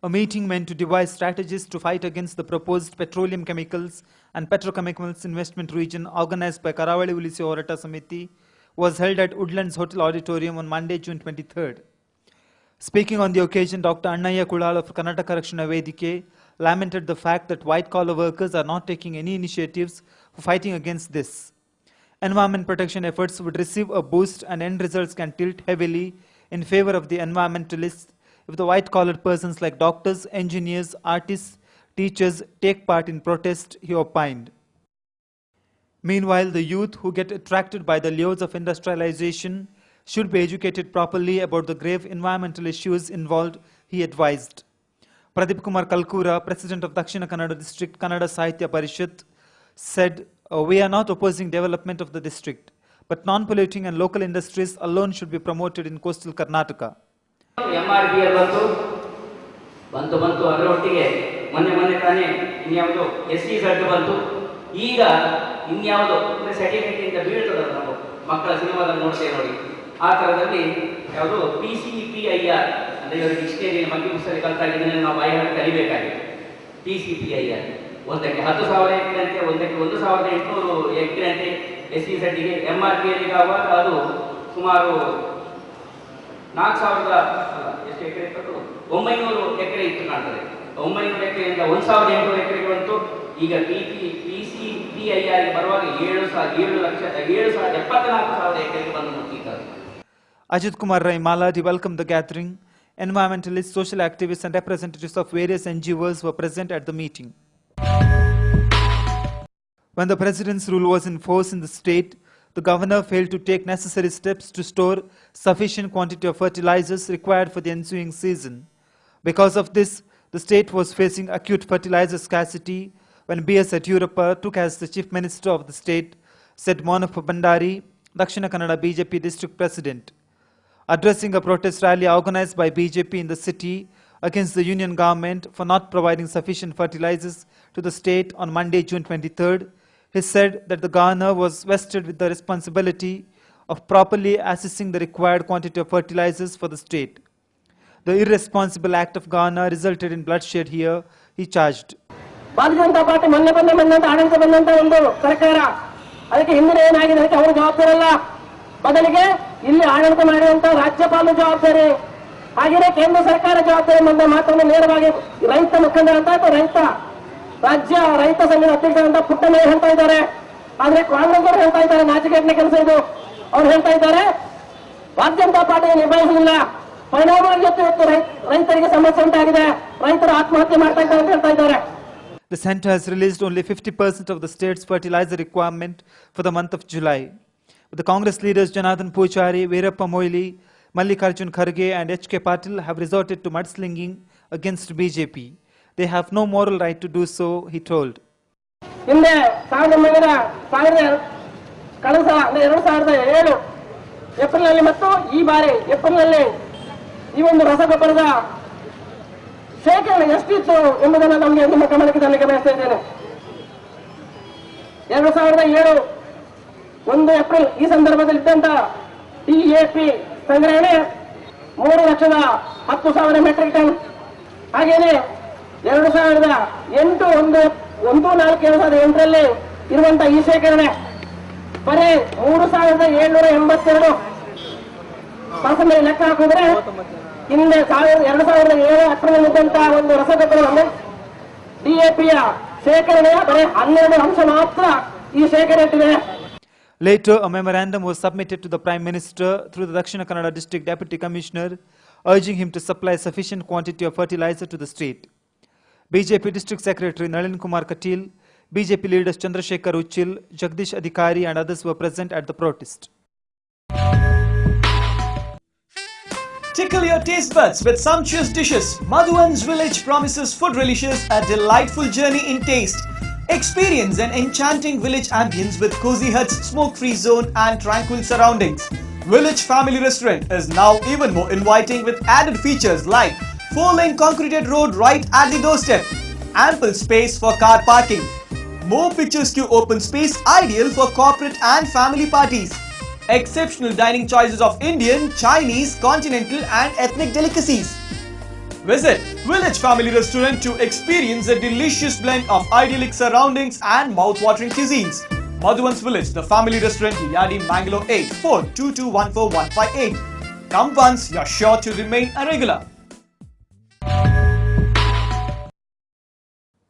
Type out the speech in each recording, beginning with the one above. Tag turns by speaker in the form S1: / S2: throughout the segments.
S1: A meeting meant to devise strategies to fight against the proposed petroleum chemicals and petrochemicals investment region organized by Karavali Ulisi Horata Samiti was held at Woodlands Hotel Auditorium on Monday, June 23rd. Speaking on the occasion, Dr. Annaya Kulal of Karnataka Rakshana Vedike lamented the fact that white-collar workers are not taking any initiatives for fighting against this. Environment protection efforts would receive a boost and end results can tilt heavily in favor of the environmentalists if the white-collar persons like doctors, engineers, artists, teachers take part in protest, he opined. Meanwhile, the youth who get attracted by the lures of industrialization should be educated properly about the grave environmental issues involved, he advised. Pradeep Kumar Kalkura, President of Dakshina Kannada District Kannada Sahitya Parishad, said, "We are not opposing development of the district, but non-polluting and local industries alone should be promoted in coastal Karnataka."
S2: MRBL ಬಂತು ಅದರೊಟ್ಟಿಗೆ ಮೊನ್ನೆ ತಾನೇ ಇನ್ಯಾವುದು SCZ ಬಂತು. ಈಗ ಇನ್ಯಾವುದು satellite ಇಂದ ಬೀಳ್ತದಲ್ಲ ನಾವು ಮಕ್ಕಳ ಸಿನಿಮಾದಲ್ಲಿ ನೋಡ್ತೇವೆ ನೋಡಿ, ಆ ಥರದಲ್ಲಿ ಯಾವುದು PCPIR ಅಂದರೆ ಇವರು ಡಿಕ್ಷನರಿ ಮಗ್ಗಿ ಪುಸ್ತಕ ಕಲ್ತಾಗಿದ್ದನ್ನು ನಾವು ಬಾಯಿಗೆ ಕಲಿಬೇಕಾಗಿದೆ. PCPIR ಒಂದಕ್ಕೆ 10,000 ಎಕರೆ ಅಂತೆ, ಒಂದಕ್ಕೆ 1,800 ಎಕರೆ ಅಂತೆ SCZಗೆ. MRPLಗೆ ಆವಾಗ ಅದು ಸುಮಾರು 4,000 ಎಷ್ಟು ಎಕರೆ ಇತ್ತು, 900 ಎಕರೆ ಇತ್ತು ಕಾಣ್ತದೆ. 900 ಎಕರೆಯಿಂದ 1,800 ಎಕರೆಗೆ ಬಂತು. ಈಗ PCPIR ಬರುವಾಗ 7,74,000 ಎಕರೆಗೆ ಬಂದು ಮುಟ್ಟಿದ್ದಾರೆ.
S1: Ajit Kumar Rai Maladi welcomed the gathering. Environmentalists, social activists and representatives of various NGOs were present at the meeting. When the president's rule was in force in the state, the governor failed to take necessary steps to store sufficient quantity of fertilizers required for the ensuing season. Because of this, the state was facing acute fertilizer scarcity when B.S. Yediyurappa took as the chief minister of the state, said Monappa Bandari, Dakshina Kannada BJP district president. Addressing a protest rally organized by BJP in the city against the union government for not providing sufficient fertilizers to the state on Monday, June 23rd, he said that the governor was vested with the responsibility of properly assessing the required quantity of fertilizers for the state. The irresponsible act of governor resulted in bloodshed here, he charged.
S3: ಭಾರತೀಯ Janata party ಮೊನ್ನೆ ಆಡಳಿತ ಬಂದಂತ ಒಂದು ಸರ್ಕಾರ, ಅದಕ್ಕೆ ಹಿಂದಿನ ಏನಾಗಿದೆ ಅದಕ್ಕೆ ಅವರು ಜವಾಬ್ದಾರಲ್ಲ. ಬದಲಿಗೆ ಇಲ್ಲಿ ಆಡಳಿತ ಮಾಡಿರುವಂತಹ ರಾಜ್ಯಪಾಲರು ಜವಾಬ್ದಾರಿ, ಹಾಗೆಯೇ ಕೇಂದ್ರ ಸರ್ಕಾರ ಜವಾಬ್ದಾರಿ ಎಂಬ ಮಾತನ್ನು ನೇರವಾಗಿ ರೈತ ಮುಖಂಡರಂತ ರೈತ ಸಂಘದ ಅಧ್ಯಕ್ಷರಂತ ಪುಟ್ಟಮಯ್ಯ ಹೇಳ್ತಾ ಇದ್ದಾರೆ. ಆದ್ರೆ ಕಾಂಗ್ರೆಸ್ ಅವರು ಹೇಳ್ತಾ ಇದ್ದಾರೆ, ನಾಚಿಕೆಟ್ನ ಕೆಲಸ ಇದು. ಅವ್ರು ಹೇಳ್ತಾ ಇದ್ದಾರೆ ಭಾರತೀಯ ಜನತಾ ಪಾರ್ಟಿ ನಿಭಾಯಿಸಲಿಲ್ಲ, ಪರಿಣಾಮಗಳ ಜೊತೆ ಇವತ್ತು ರೈತರಿಗೆ ಸಮಸ್ಯೆ ಉಂಟಾಗಿದೆ, ರೈತರು ಆತ್ಮಹತ್ಯೆ ಮಾಡ್ತಾ ಇದ್ದಾರೆ ಅಂತ ಹೇಳ್ತಾ ಇದ್ದಾರೆ.
S1: The center has released only 50% of the state's fertilizer requirement for the month of July. But the Congress leaders Janardhan Poochari, Veerappa Moily, Mallikarjun Kharge and H.K. Patil have resorted to mudslinging against BJP. They have no moral right to do so, he told.
S3: ಹಿಂದೆ 2007 ಏಪ್ರಿಲ್ನಲ್ಲಿ ಮತ್ತು ಈ ಬಾರಿ ಏಪ್ರಿಲ್ನಲ್ಲಿ ಈ ಒಂದು ರಸಗೊಬ್ಬರದ ಶೇಖರಣೆ ಎಷ್ಟಿತ್ತು ಎಂಬುದನ್ನು ನಮಗೆ ನಿಮ್ಮ ಗಮನಕ್ಕೆ ತರಲಿಕ್ಕೆ ಬಯಸ್ತಾ ಇದ್ದೇನೆ. 2007 1 ಏಪ್ರಿಲ್ ಈ ಸಂದರ್ಭದಲ್ಲಿ ಇದ್ದಂತ DAP ಸಂಗ್ರಹಣೆ 3,10,000 ಮೆಟ್ರಿಕ್ ಟನ್. ಹಾಗೇನೆ 2008 ಇರುವಂತಹ ಈ ಶೇಖರಣೆ ಬರೀ 3,782 ಲೆಕ್ಕ ಹಾಕಿದ್ರೆ ಹಿಂದೆ 2007 ಏಪ್ರಿಲ್ ಇದ್ದಂತಹ ಒಂದು ರಸಗೊಬ್ಬರವನ್ನು DAPಯ ಶೇಖರಣೆಯ ಬರೀ 12 ಅಂಶ ಮಾತ್ರ ಈ ಶೇಖರಣೆ ಇಟ್ಟಿದೆ.
S1: Later, a memorandum was submitted to the Prime Minister through the Dakshina Kannada District Deputy Commissioner, urging him to supply sufficient quantity of fertilizer to the state. BJP District Secretary Nalin Kumar Katil, BJP leaders Chandrasekhar Uchil, Jagdish Adhikari and others were present at the protest.
S4: Tickle your taste buds with sumptuous dishes. Madhuvan's Village promises food relishes a delightful journey in taste. Experience an enchanting village ambience with cozy huts, smoke-free zone and tranquil surroundings. Village Family Restaurant is now even more inviting with added features like 4-lane concreted road right at the doorstep, ample space for car parking, more picturesque open space ideal for corporate and family parties, exceptional dining choices of Indian, Chinese, continental and ethnic delicacies. Visit Village Family Restaurant to experience a delicious blend of idyllic surroundings and mouth-watering cuisines. Madhuvan's Village, the family restaurant, Yadi, Bangalore 8422141158. Come once, you're sure to remain a regular.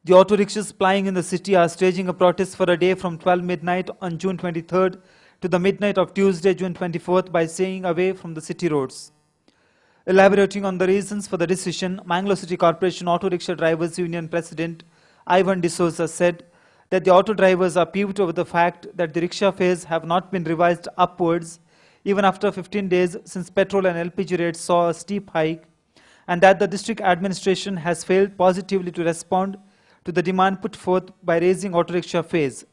S1: The auto rickshaws plying in the city are staging a protest for a day from 12 midnight on June 23rd to the midnight of Tuesday, June 24th by staying away from the city roads. Elaborating on the reasons for the decision, Mangalore City Corporation Auto Rickshaw Drivers Union President Ivan D'Souza said that the auto drivers are peeved over the fact that the rickshaw fares have not been revised upwards even after 15 days since petrol and LPG rates saw a steep hike, and that the district administration has failed positively to respond to the demand put forth by raising auto rickshaw fares.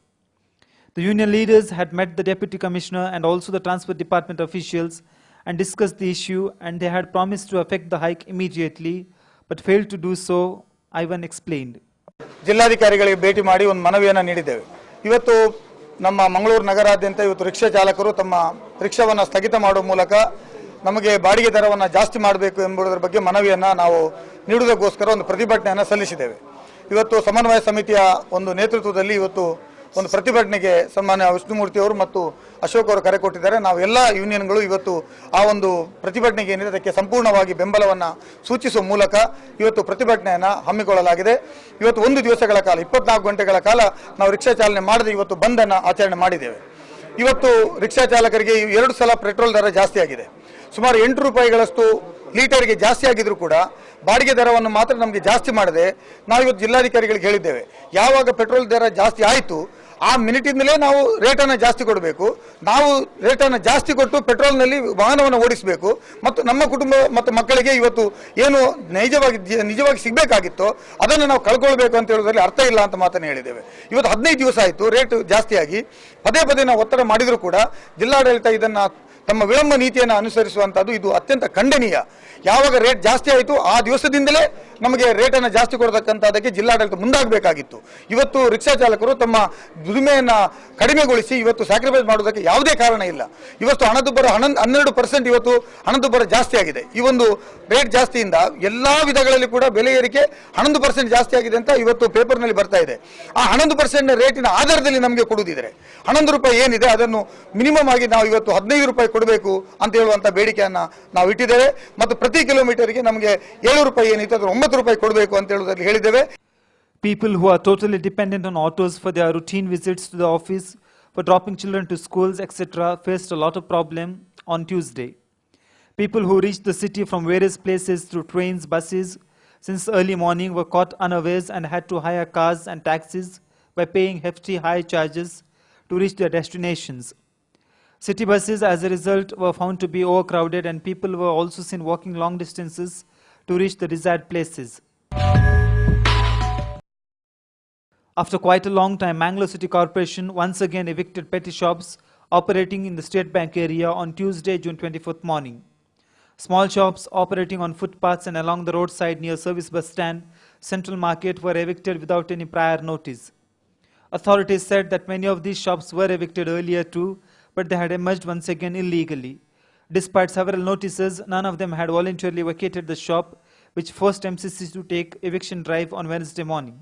S1: The union leaders had met the Deputy Commissioner and also the Transport Department officials and discussed the issue, and they had promised to effect the hike immediately, but failed to do so, Ivan explained.
S5: ಜಿಲ್ಲಾಧಿಕಾರಿಗಳಿಗೆ ಭೇಟಿ ಮಾಡಿ ಒಂದು ಮನವಿಯನ್ನು ನೀಡಿದ್ದೇವೆ. ಇವತ್ತು ನಮ್ಮ ಮಂಗಳೂರು ನಗರಾದ್ಯಂತ ಇವತ್ತು rickshaw ಚಾಲಕರು ತಮ್ಮ ರಿಕ್ಷಾವನ್ನು ಸ್ಥಗಿತ ಮಾಡುವ ಮೂಲಕ ನಮಗೆ ಬಾಡಿಗೆ ದರವನ್ನು ಜಾಸ್ತಿ ಮಾಡಬೇಕು ಎಂಬುದರ ಬಗ್ಗೆ ಮನವಿಯನ್ನು ನಾವು ನೀಡುವುದಕ್ಕೋಸ್ಕರ ಒಂದು ಪ್ರತಿಭಟನೆಯನ್ನು ಸಲ್ಲಿಸಿದ್ದೇವೆ. ಇವತ್ತು ಸಮನ್ವಯ ಸಮಿತಿಯ ಒಂದು ನೇತೃತ್ವದಲ್ಲಿ ಇವತ್ತು ಒಂದು ಪ್ರತಿಭಟನೆಗೆ ಸನ್ಮಾನ್ಯ ವಿಷ್ಣುಮೂರ್ತಿ ಅವರು ಮತ್ತು ಅಶೋಕ್ ಅವರು ಕರೆ ಕೊಟ್ಟಿದ್ದಾರೆ. ನಾವು ಎಲ್ಲ ಯೂನಿಯನ್ಗಳು ಇವತ್ತು ಆ ಒಂದು ಪ್ರತಿಭಟನೆಗೆ ಏನಿದೆ ಅದಕ್ಕೆ ಸಂಪೂರ್ಣವಾಗಿ ಬೆಂಬಲವನ್ನು ಸೂಚಿಸುವ ಮೂಲಕ ಇವತ್ತು ಪ್ರತಿಭಟನೆಯನ್ನು ಹಮ್ಮಿಕೊಳ್ಳಲಾಗಿದೆ. ಇವತ್ತು ಒಂದು ದಿವಸಗಳ ಕಾಲ 24 ಗಂಟೆಗಳ ಕಾಲ ನಾವು ರಿಕ್ಷಾ ಚಾಲನೆ ಮಾಡದೆ ಇವತ್ತು ಬಂದನ್ನು ಆಚರಣೆ ಮಾಡಿದ್ದೇವೆ. ಇವತ್ತು ರಿಕ್ಷಾ ಚಾಲಕರಿಗೆ 2 ಸಲ ಪೆಟ್ರೋಲ್ ದರ ಜಾಸ್ತಿ ಆಗಿದೆ. ಸುಮಾರು 8 ರೂಪಾಯಿಗಳಷ್ಟು ಲೀಟರ್ಗೆ ಜಾಸ್ತಿ ಆಗಿದ್ರು ಕೂಡ ಬಾಡಿಗೆ ದರವನ್ನು ಮಾತ್ರ ನಮಗೆ ಜಾಸ್ತಿ ಮಾಡದೆ ನಾವು ಇವತ್ತು ಜಿಲ್ಲಾಧಿಕಾರಿಗಳಿಗೆ ಹೇಳಿದ್ದೇವೆ. ಯಾವಾಗ ಪೆಟ್ರೋಲ್ ದರ ಜಾಸ್ತಿ ಆಯಿತು ಆ ಮಿನಿಟಿಂದಲೇ ನಾವು ರೇಟನ್ನು ಜಾಸ್ತಿ ಕೊಡಬೇಕು. ನಾವು ರೇಟನ್ನು ಜಾಸ್ತಿ ಕೊಟ್ಟು ಪೆಟ್ರೋಲ್ನಲ್ಲಿ ವಾಹನವನ್ನು ಓಡಿಸಬೇಕು ಮತ್ತು ನಮ್ಮ ಕುಟುಂಬ ಮತ್ತು ಮಕ್ಕಳಿಗೆ ಇವತ್ತು ಏನು ನಿಜವಾಗಿ ಸಿಗಬೇಕಾಗಿತ್ತೋ ಅದನ್ನು ನಾವು ಕಳ್ಕೊಳ್ಬೇಕು ಅಂತ ಹೇಳೋದ್ರಲ್ಲಿ ಅರ್ಥ ಇಲ್ಲ ಅಂತ ಮಾತನ್ನು ಹೇಳಿದ್ದೇವೆ. ಇವತ್ತು 15 ದಿವಸ ಆಯಿತು ರೇಟ್ ಜಾಸ್ತಿಯಾಗಿ ಪದೇ ಪದೇ ನಾವು ಒತ್ತಡ ಮಾಡಿದರೂ ಕೂಡ ಜಿಲ್ಲಾಡಳಿತ ಇದನ್ನು ತಮ್ಮ ವಿಳಂಬ ನೀತಿಯನ್ನು ಅನುಸರಿಸುವಂಥದ್ದು ಇದು ಅತ್ಯಂತ ಖಂಡನೀಯ. ಯಾವಾಗ ರೇಟ್ ಜಾಸ್ತಿ ಆಯಿತು ಆ ದಿವಸದಿಂದಲೇ ನಮಗೆ ರೇಟನ್ನು ಜಾಸ್ತಿ ಕೊಡತಕ್ಕಂಥದ್ದಕ್ಕೆ ಜಿಲ್ಲಾಡಳಿತ ಮುಂದಾಗಬೇಕಾಗಿತ್ತು. ಇವತ್ತು ರಿಕ್ಷಾ ಚಾಲಕರು ತಮ್ಮ ದುಡಿಮೆಯನ್ನು ಕಡಿಮೆಗೊಳಿಸಿ ಇವತ್ತು ಸ್ಯಾಕ್ರಿಫೈಸ್ ಮಾಡೋದಕ್ಕೆ ಯಾವುದೇ ಕಾರಣ ಇಲ್ಲ. ಇವತ್ತು ಹಣದುಬ್ಬರ 12% ಇವತ್ತು ಹಣದುಬ್ಬರ ಜಾಸ್ತಿ ಆಗಿದೆ. ಈ ಒಂದು ರೇಟ್ ಜಾಸ್ತಿಯಿಂದ ಎಲ್ಲ ವಿಧಗಳಲ್ಲಿ ಕೂಡ ಬೆಲೆ ಏರಿಕೆ 11% ಜಾಸ್ತಿ ಆಗಿದೆ ಅಂತ ಇವತ್ತು ಪೇಪರ್ನಲ್ಲಿ ಬರ್ತಾ ಇದೆ. ಆ 11% ರೇಟಿನ ಆಧಾರದಲ್ಲಿ ನಮಗೆ ಕೊಡುವುದಿದ್ರೆ 11 ರೂಪಾಯಿ ಏನಿದೆ ಅದನ್ನು ಮಿನಿಮಮ್ ಆಗಿ ನಾವು ಇವತ್ತು 15 ರೂಪಾಯಿ ಕೊಡಬೇಕು ಅಂತ ಹೇಳುವಂಥ ಬೇಡಿಕೆಯನ್ನು ನಾವು ಇಟ್ಟಿದ್ದೇವೆ. ಮತ್ತು ಪ್ರತಿ ಕಿಲೋಮೀಟರ್ಗೆ ನಮಗೆ 7 ರೂಪಾಯಿ ಏನಿತ್ತು ಅದನ್ನು 9 ರೂಪಾಯಿ ಕೊಡಬೇಕು ಅಂತ ಹೇಳುವುದರಲ್ಲಿ ಹೇಳಿದ್ದೇವೆ.
S1: People who are totally dependent on autos for their routine visits to the office, for dropping children to schools, etc., faced a lot of problem on Tuesday. People who reached the city from various places through trains, buses, since early morning were caught unawares and had to hire cars and taxis by paying hefty high charges to reach their destinations. City buses, as a result, were found to be overcrowded, and people were also seen walking long distances to reach the desired places. After quite a long time, Mangalore City Corporation once again evicted petty shops operating in the State Bank area on Tuesday, June 24th morning. Small shops operating on footpaths and along the roadside near Service Bus Stand, Central Market were evicted without any prior notice. Authorities said that many of these shops were evicted earlier too, but they had emerged once again illegally. Despite several notices, none of them had voluntarily vacated the shop, which forced MCC to take eviction drive on Wednesday morning.